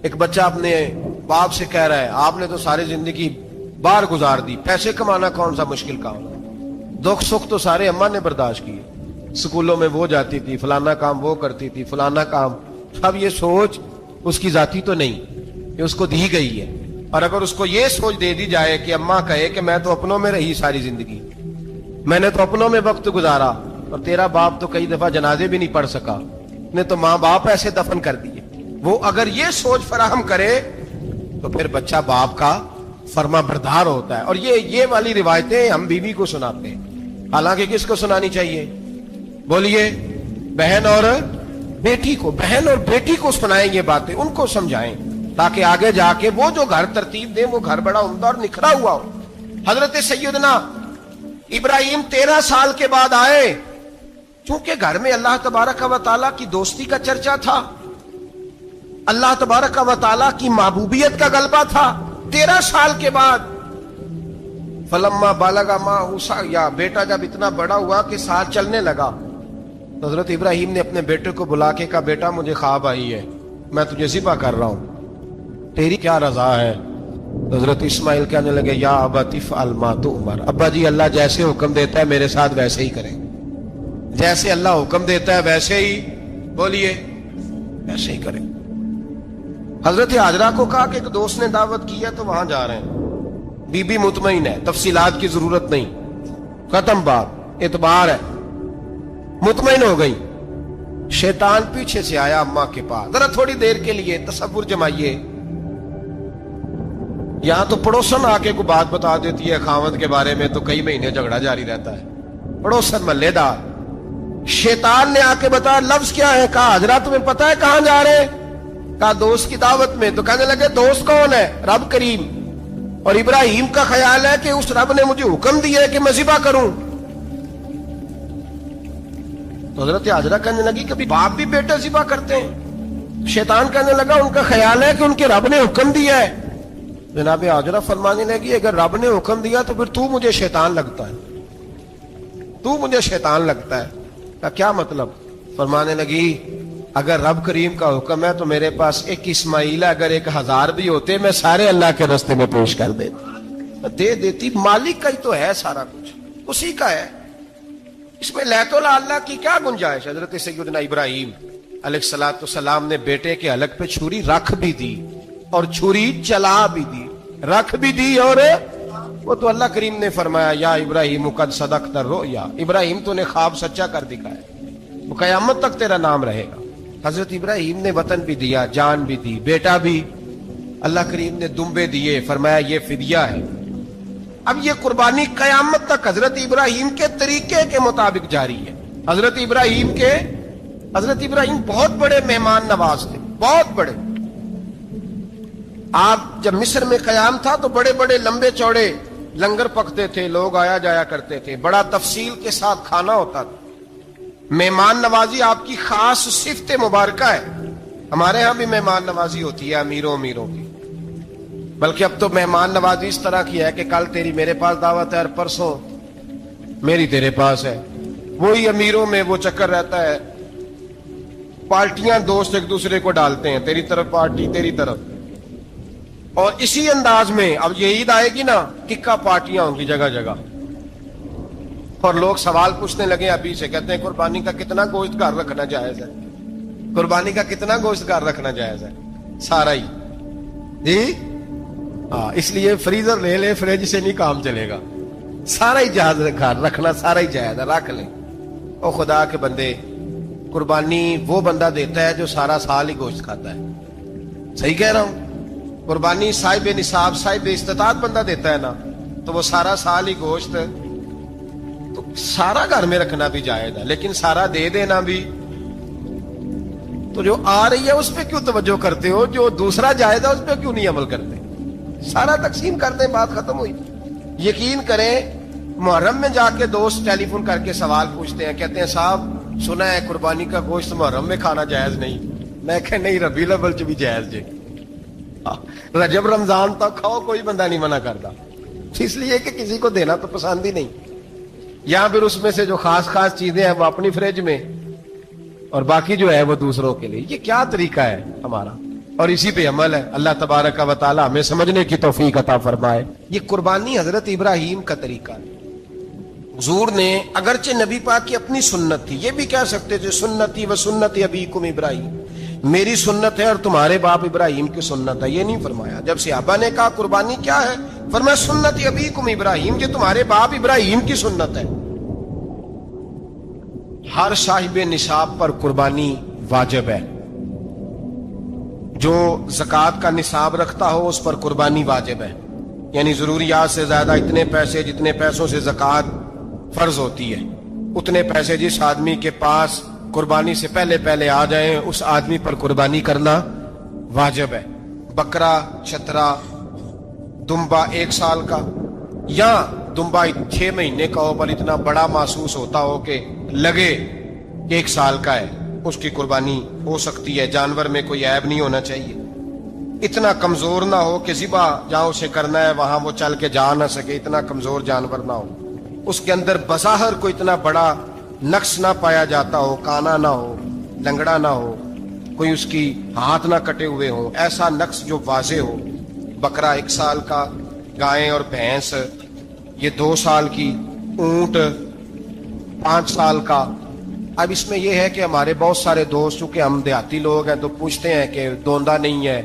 ایک بچہ اپنے باپ سے کہہ رہا ہے آپ نے تو ساری زندگی باہر گزار دی, پیسے کمانا کون سا مشکل کام ہے, دکھ سکھ تو سارے اماں نے برداشت کیے, سکولوں میں وہ جاتی تھی, فلانا کام وہ کرتی تھی, فلانا کام. اب یہ سوچ اس کی ذاتی تو نہیں, یہ اس کو دی گئی ہے. اور اگر اس کو یہ سوچ دے دی جائے کہ اماں کہے کہ میں تو اپنوں میں رہی ساری زندگی, میں نے تو اپنوں میں وقت گزارا, اور تیرا باپ تو کئی دفعہ جنازے بھی نہیں پڑھ سکا, نے تو ماں باپ ایسے دفن کر دیے, وہ اگر یہ سوچ فراہم کرے تو پھر بچہ باپ کا فرما بردار ہوتا ہے. اور یہ والی روایتیں ہم بیوی کو سناتے ہیں حالانکہ کس کو سنانی چاہیے؟ بولیے، بہن اور بیٹی کو. بہن اور بیٹی کو سنائیں یہ باتیں، ان کو سمجھائیں، تاکہ آگے جا کے وہ جو گھر ترتیب دیں وہ گھر بڑا عمدہ اور نکھرا ہوا ہو. حضرت سیدنا ابراہیم 13 سال کے بعد آئے، چونکہ گھر میں اللہ تبارک و تعالیٰ کی دوستی کا چرچا تھا، اللہ تبارک و تعالیٰ کی محبوبیت کا غلبہ تھا. 13 سال کے بعد فلما بالغ معه السعی، بیٹا جب اتنا بڑا ہوا کہ ساتھ چلنے لگا، تو حضرت ابراہیم نے اپنے بیٹے کو بلا کے کہا، بیٹا مجھے خواب آئی ہے، میں تجھے ذبح کر رہا ہوں، تیری کیا رضا ہے؟ تو حضرت اسماعیل کہنے لگے، یا ابت افعل ما تؤمر، ابا جی اللہ جیسے حکم دیتا ہے میرے ساتھ ویسے ہی کریں، جیسے اللہ حکم دیتا ہے ویسے ہی، بولیے، ویسے ہی کریں. حضرت حاجرہ کو کہا کہ ایک دوست نے دعوت کی ہے تو وہاں جا رہے ہیں. بی بی مطمئن ہے، تفصیلات کی ضرورت نہیں، ختم بات، اعتبار ہے، مطمئن ہو گئی. شیطان پیچھے سے آیا اماں کے پاس. ذرا تھوڑی دیر کے لیے تصور جمائیے، یہاں تو پڑوسن آ کے کوئی بات بتا دیتی ہے خاوند کے بارے میں تو کئی مہینے جھگڑا جاری رہتا ہے، پڑوسن محلے دار. شیطان نے آ کے بتایا لفظ کیا ہے؟ کہا حاجرہ تمہیں پتا ہے کہاں جا رہے ہیں؟ کہا دوست کی دعوت میں. تو کہنے لگے دوست کون ہے؟ رب کریم. اور ابراہیم کا خیال ہے کہ اس رب نے مجھے حکم دیا ہے کہ میں ذبح کروں. تو حضرت حاجرہ کہنے لگی کبھی باپ بھی بیٹا ذبح کرتے ہیں؟ شیطان کہنے لگا ان کا خیال ہے کہ ان کے رب نے حکم دیا ہے. جناب حاجرہ فرمانے لگی اگر رب نے حکم دیا تو پھر تو مجھے شیطان لگتا ہے، تو مجھے شیطان لگتا ہے. کا کیا مطلب؟ فرمانے لگی اگر رب کریم کا حکم ہے تو میرے پاس ایک اسماعیل ہے، اگر 1000 بھی ہوتے میں سارے اللہ کے راستے میں پیش کر دے دیتی. مالک کا ہی تو ہے سارا کچھ، اسی کا ہے، اس میں لیت اللہ کی کیا گنجائش؟ حضرت سیدنا ابراہیم علیہ السلام نے بیٹے کے حلق پہ چھری رکھ بھی دی اور چھری چلا بھی دی، رکھ بھی دی، اور وہ تو اللہ کریم نے فرمایا یا ابراہیم قد صدقت الرؤیا، ابراہیم تو نے خواب سچا کر دکھایا، وہ قیامت تک تیرا نام رہے گا. حضرت ابراہیم نے وطن بھی دیا، جان بھی دی، بیٹا بھی. اللہ کریم نے دمبے دیے، فرمایا یہ فدیہ ہے. اب یہ قربانی قیامت تک حضرت ابراہیم کے طریقے کے مطابق جاری ہے. حضرت ابراہیم بہت بڑے مہمان نواز تھے، بہت بڑے. آپ جب مصر میں قیام تھا تو بڑے بڑے لمبے چوڑے لنگر پکتے تھے، لوگ آیا جایا کرتے تھے، بڑا تفصیل کے ساتھ کھانا ہوتا تھا. مہمان نوازی آپ کی خاص صفت مبارکہ ہے. ہمارے ہاں بھی مہمان نوازی ہوتی ہے امیروں کی، بلکہ اب تو مہمان نوازی اس طرح کی ہے کہ کل تیری میرے پاس دعوت ہے اور پرسوں میری تیرے پاس ہے. وہی امیروں میں وہ چکر رہتا ہے، پارٹیاں دوست ایک دوسرے کو ڈالتے ہیں، تیری طرف پارٹی تیری طرف. اور اسی انداز میں اب یہ عید آئے گی نا، ٹکا پارٹیاں ہوں گی جگہ جگہ. اور لوگ سوال پوچھنے لگے ابھی سے، کہتے ہیں قربانی کا کتنا گوشت گھر رکھنا جائز ہے؟ قربانی کا کتنا گوشت گھر رکھنا جائز ہے؟ سارا ہی جی ہاں، اس لیے فریزر لے لے، فریج سے نہیں کام چلے گا. سارا ہی جہاز گھر رکھنا سارا ہی جائز ہے، رکھ لیں. او خدا کے بندے، قربانی وہ بندہ دیتا ہے جو سارا سال ہی گوشت کھاتا ہے. صحیح کہہ رہا ہوں؟ قربانی صاحب نصاب، صاحب استطاعت بندہ دیتا ہے نا، تو وہ سارا سال ہی گوشت، تو سارا گھر میں رکھنا بھی جائز ہے، لیکن سارا دے دینا بھی. تو جو آ رہی ہے اس پہ کیوں توجہ کرتے ہو؟ جو دوسرا جائز ہے اس پہ کیوں نہیں عمل کرتے؟ سارا تقسیم کرتے ہیں، بات ختم ہوئی. یقین کریں محرم میں جا کے دوست ٹیلی فون کر کے سوال پوچھتے ہیں، کہتے ہیں صاحب سنا ہے قربانی کا گوشت محرم میں کھانا جائز نہیں. میں کہ نہیں، ربیع الاول چ بھی جائز جی، رجب رمضان تک کھاؤ، کوئی بندہ نہیں منع کرتا. اس لیے کہ کسی کو دینا تو پسند ہی نہیں. یا پھر اس میں سے جو خاص خاص چیزیں ہیں وہ اپنی فریج میں، اور باقی جو ہے وہ دوسروں کے لیے. یہ کیا طریقہ ہے ہمارا؟ اور اسی پہ عمل ہے. اللہ تبارک و تعالی ہمیں سمجھنے کی توفیق عطا فرمائے. یہ قربانی حضرت ابراہیم کا طریقہ ہے. حضور نے اگرچہ نبی پاک کی اپنی سنت تھی، یہ بھی کہہ سکتے تھے سنتی و سنت ابیکم ابراہیم، میری سنت ہے اور تمہارے باپ ابراہیم کی سنت ہے. یہ نہیں فرمایا. جب صحابہ نے کہا قربانی کیا ہے، فرمایا سنت ابیکم ابراہیم، یہ تمہارے باپ ابراہیم کی سنت ہے. ہر صاحب نصاب پر قربانی واجب ہے. جو زکوٰۃ کا نصاب رکھتا ہو اس پر قربانی واجب ہے. یعنی ضروریات سے زیادہ اتنے پیسے، جتنے پیسوں سے زکوٰۃ فرض ہوتی ہے. اتنے پیسے جس آدمی کے پاس قربانی سے پہلے پہلے آ جائیں اس آدمی پر قربانی کرنا واجب ہے. بکرا چھترا دمبا 1 سال کا یا دمبا 6 مہینے کا ہو پر اتنا بڑا محسوس ہوتا ہو کہ لگے 1 سال کا ہے, اس کی قربانی ہو سکتی ہے. جانور میں کوئی عیب نہیں ہونا چاہیے. اتنا کمزور نہ ہو کہ ذبح جہاں اسے کرنا ہے وہاں وہ چل کے جا نہ سکے, اتنا کمزور جانور نہ ہو. اس کے اندر بظاہر کوئی اتنا بڑا نقص نہ پایا جاتا ہو, کانا نہ ہو, لنگڑا نہ ہو, کوئی اس کی ہاتھ نہ کٹے ہوئے ہو, ایسا نقص جو واضح ہو. بکرا 1 سال کا, گائیں اور بھینس یہ 2 سال کی, اونٹ 5 سال کا. اب اس میں یہ ہے کہ ہمارے بہت سارے دوست چونکہ ہم دیہاتی لوگ ہیں تو پوچھتے ہیں کہ دوندا نہیں ہے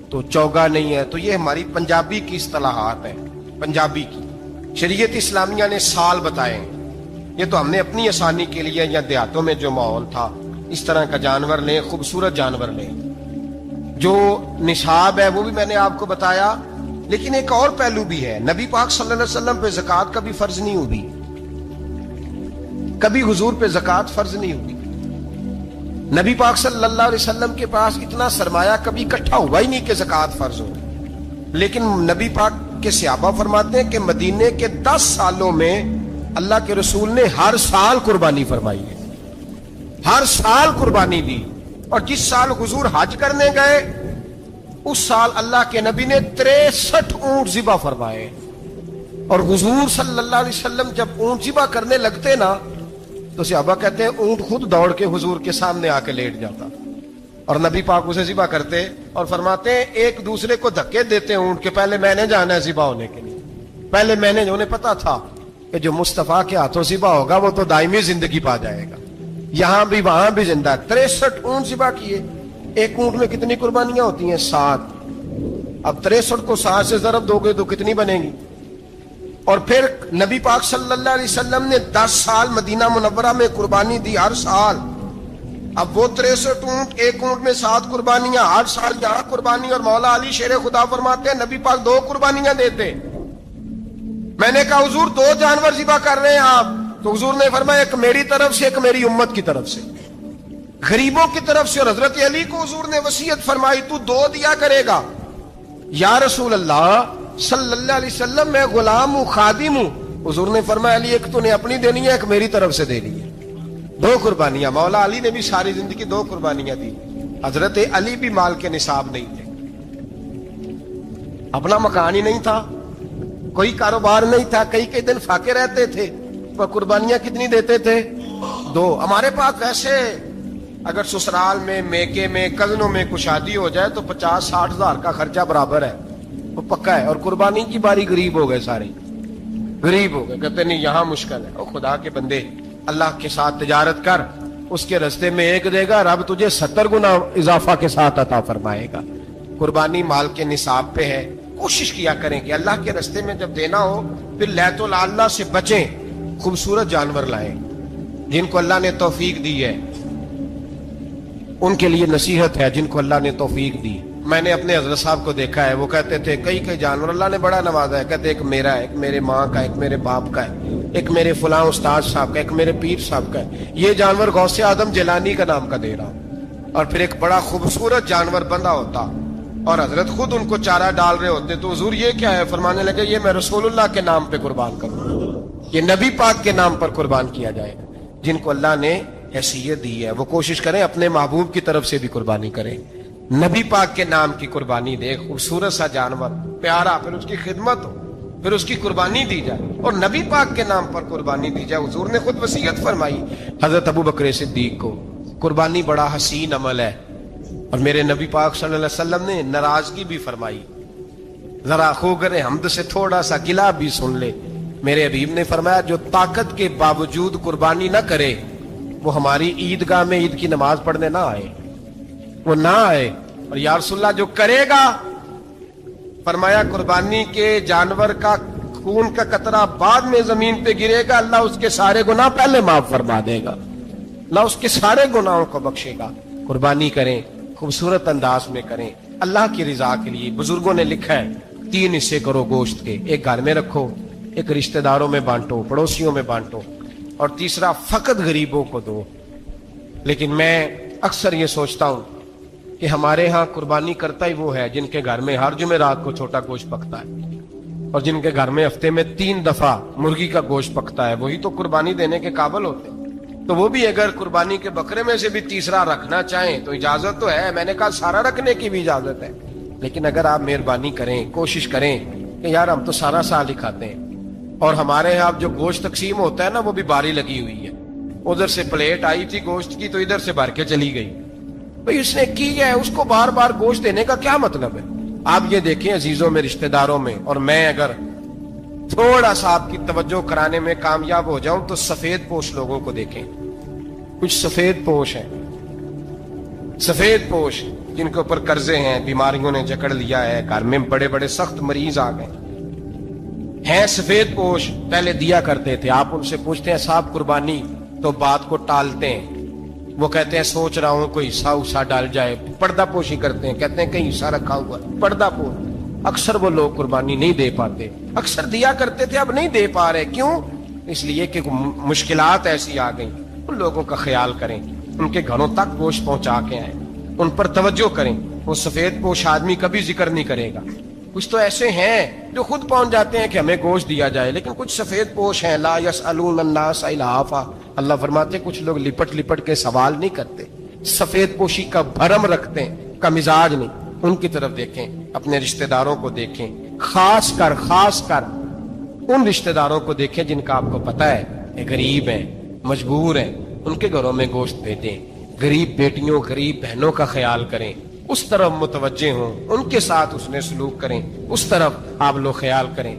تو چوگا نہیں ہے, تو یہ ہماری پنجابی کی اصطلاحات ہیں. پنجابی کی شریعت اسلامیہ نے سال بتائے ہیں. یہ تو ہم نے اپنی آسانی کے لیے یا دیہاتوں میں جو ماحول تھا اس طرح کا جانور لیں, خوبصورت جانور لیں. جو نصاب ہے وہ بھی میں نے آپ کو بتایا. لیکن ایک اور پہلو بھی ہے, نبی پاک صلی اللہ علیہ وسلم پہ زکوٰۃ کبھی فرض نہیں ہوئی, کبھی حضور پہ زکوٰۃ فرض نہیں ہوئی. نبی پاک صلی اللہ علیہ وسلم کے پاس اتنا سرمایہ کبھی اکٹھا ہوا ہی نہیں کہ زکوٰۃ فرض ہو. لیکن نبی پاک کے صحابہ فرماتے ہیں کہ مدینے کے 10 سالوں میں اللہ کے رسول نے ہر سال قربانی فرمائی ہے, ہر سال قربانی دی. اور جس سال حضور حج کرنے گئے اس سال اللہ کے نبی نے 63 اونٹ ذبح فرمائے. اور حضور صلی اللہ علیہ وسلم جب اونٹ ذبح کرنے لگتے نا تو صحابہ کہتے ہیں اونٹ خود دوڑ کے حضور کے سامنے آ کے لیٹ جاتا اور نبی پاک اسے ذبح کرتے اور فرماتے ہیں ایک دوسرے کو دھکے دیتے ہیں اونٹ کے, پہلے میں نے جانا ہے ذبح ہونے کے لیے, پہلے میں نے, انہیں پتا تھا کہ جو مصطفیٰ کے ہاتھوں ذبح ہوگا وہ تو دائمی زندگی پا جائے گا, یہاں بھی وہاں بھی زندہ. 63 اونٹ ذبح کیے. ایک اونٹ میں کتنی قربانیاں ہوتی ہیں؟ 7. اب 63 کو 7 سے ضرب دو گے تو کتنی بنے گی؟ اور پھر نبی پاک صلی اللہ علیہ وسلم نے 10 سال مدینہ منورہ میں قربانی دی, ہر سال. اب وہ 63 اونٹ, ایک اونٹ میں 7 قربانیاں, ہر سال یہاں قربانی. اور مولا علی شیر خدا فرماتے ہیں نبی پاک 2 قربانیاں دیتے. میں نے کہا حضور 2 جانور ذبح کر رہے ہیں آپ, تو حضور نے فرمایا ایک میری طرف سے, ایک میری امت کی طرف سے, غریبوں کی طرف سے. اور حضرت علی کو حضور نے وصیت فرمائی تو 2 دیا کرے گا. یا رسول اللہ صلی اللہ علیہ وسلم میں غلام ہوں, خادم ہوں. حضور نے فرمایا علی ایک تو نے اپنی دینی ہے, ایک میری طرف سے دینی ہے. 2 قربانیاں. مولا علی نے بھی ساری زندگی 2 قربانیاں دی. حضرت علی بھی مال کے نصاب نہیں تھے, اپنا مکان ہی نہیں تھا, کوئی کاروبار نہیں تھا, کئی دن فاقے رہتے تھے, پر قربانیاں کتنی دیتے تھے؟ 2. ہمارے پاس ویسے اگر سسرال میں, میکے میں, کزنوں میں کچھ شادی ہو جائے تو 50-60 ہزار کا خرچہ برابر ہے, وہ پکا ہے. اور قربانی کی باری غریب ہو گئے, سارے غریب ہو گئے, کہتے نہیں یہاں مشکل ہے. اور خدا کے بندے اللہ کے ساتھ تجارت کر, اس کے رستے میں 1 دے گا, رب تجھے 70 گنا اضافہ کے ساتھ عطا فرمائے گا. قربانی مال کے نصاب پہ ہے. کوشش کیا کریں کہ اللہ کے رستے میں جب دینا ہو پھر لیت اللہ سے بچیں, خوبصورت جانور لائیں. جن کو اللہ نے توفیق دی ہے ان کے لیے نصیحت ہے, جن کو اللہ نے توفیق دی. میں نے اپنے حضرت صاحب کو دیکھا ہے, وہ کہتے تھے کئی جانور اللہ نے بڑا نوازا ہے. کہتے ایک میرا ہے, ایک میرے ماں کا, ایک میرے باپ کا ہے, ایک میرے فلاں استاد صاحب کا, ایک میرے پیر صاحب کا ہے. یہ جانور غوث اعظم جیلانی کا نام کا دے رہا ہوں. اور پھر ایک بڑا خوبصورت جانور بندہ ہوتا اور حضرت خود ان کو چارہ ڈال رہے ہوتے. تو حضور یہ کیا ہے؟ فرمانے لگے یہ میں رسول اللہ کے نام پہ قربان کروں, یہ نبی پاک کے نام پر قربان کیا جائے. جن کو اللہ نے حیثیت دی ہے وہ کوشش کریں اپنے محبوب کی طرف سے بھی قربانی کریں, نبی پاک کے نام کی قربانی دے. خوبصورت سا جانور پیارا, پھر اس کی خدمت ہو, پھر اس کی قربانی دی جائے اور نبی پاک کے نام پر قربانی دی جائے. حضور نے خود وصیت فرمائی حضرت ابو بکر صدیق کو, قربانی بڑا حسین عمل ہے. اور میرے نبی پاک صلی اللہ علیہ وسلم نے ناراضگی بھی فرمائی, ذرا خوگر حمد سے تھوڑا سا گلا بھی سن لے. میرے حبیب نے فرمایا جو طاقت کے باوجود قربانی نہ کرے وہ ہماری عیدگاہ میں عید کی نماز پڑھنے نہ آئے, وہ نہ آئے. اور یا رسول اللہ جو کرے گا, فرمایا قربانی کے جانور کا خون کا قطرہ بعد میں زمین پہ گرے گا, اللہ اس کے سارے گناہ پہلے معاف فرما دے گا, اللہ اس کے سارے گناہوں کو بخشے گا. قربانی کریں, خوبصورت انداز میں کریں, اللہ کی رضا کے لیے. بزرگوں نے لکھا ہے 3 حصے کرو گوشت کے, ایک گھر میں رکھو, ایک رشتہ داروں میں بانٹو, پڑوسیوں میں بانٹو, اور تیسرا فقط غریبوں کو دو. لیکن میں اکثر یہ سوچتا ہوں کہ ہمارے ہاں قربانی کرتا ہی وہ ہے جن کے گھر میں ہر جمعرات کو چھوٹا گوشت پکتا ہے, اور جن کے گھر میں ہفتے میں 3 دفعہ مرغی کا گوشت پکتا ہے, وہی تو قربانی دینے کے قابل ہوتے ہیں. تو وہ بھی اگر قربانی کے بکرے میں سے بھی تیسرا رکھنا چاہیں تو اجازت تو ہے, میں نے کہا سارا رکھنے کی بھی اجازت ہے. لیکن اگر آپ مہربانی کریں, کوشش کریں کہ یار ہم تو سارا سال ہی کھاتے ہیں, اور ہمارے یہاں جو گوشت تقسیم ہوتا ہے نا وہ بھی باری لگی ہوئی ہے, ادھر سے پلیٹ آئی تھی گوشت کی تو ادھر سے بھر کے چلی گئی. بھئی اس نے کی ہے, اس کو بار بار گوشت دینے کا کیا مطلب ہے؟ آپ یہ دیکھیں عزیزوں میں, رشتہ داروں میں, اور میں اگر تھوڑا سا آپ کی توجہ کرانے میں کامیاب ہو جاؤں تو سفید پوش لوگوں کو دیکھیں. کچھ سفید پوش ہیں, سفید پوش جن کے اوپر قرضے ہیں, بیماریوں نے جکڑ لیا ہے, گھر میں بڑے بڑے سخت مریض آ گئے ہیں. سفید پوش پہلے دیا کرتے تھے, آپ ان سے پوچھتے ہیں صاحب قربانی, تو بات کو ٹالتے ہیں. وہ کہتے ہیں سوچ رہا ہوں کوئی حصہ اسا ڈال جائے. پردہ پوشی کرتے ہیں, کہتے ہیں کہیں حصہ رکھا ہوا, پردہ پوش. اکثر وہ لوگ قربانی نہیں دے پاتے, اکثر دیا کرتے تھے اب نہیں دے پا رہے. کیوں؟ اس لیے کہ مشکلات ایسی آ گئیں. ان لوگوں کا خیال کریں, ان کے گھروں تک گوشت پہنچا کے آئیں, ان پر توجہ کریں. وہ سفید پوش آدمی کبھی ذکر نہیں کرے گا. کچھ تو ایسے ہیں جو خود پہنچ جاتے ہیں کہ ہمیں گوشت دیا جائے, لیکن کچھ سفید پوش ہیں لا یسألون الناس الہافا. اللہ فرماتے ہیں کچھ لوگ لپٹ لپٹ کے سوال نہیں کرتے, سفید پوشی کا بھرم رکھتے ہیں, کا مزاج نہیں. ان کی طرف دیکھیں, اپنے رشتہ داروں کو دیکھیں, خاص کر ان رشتہ داروں کو دیکھیں جن کا آپ کو پتہ ہے کہ غریب ہیں, مجبور ہیں, ان کے گھروں میں گوشت بھیجیں. غریب بیٹیوں, غریب بہنوں کا خیال کریں, اس طرف متوجہ ہوں, ان کے ساتھ اس نے سلوک کریں, اس طرف آپ لوگ خیال کریں.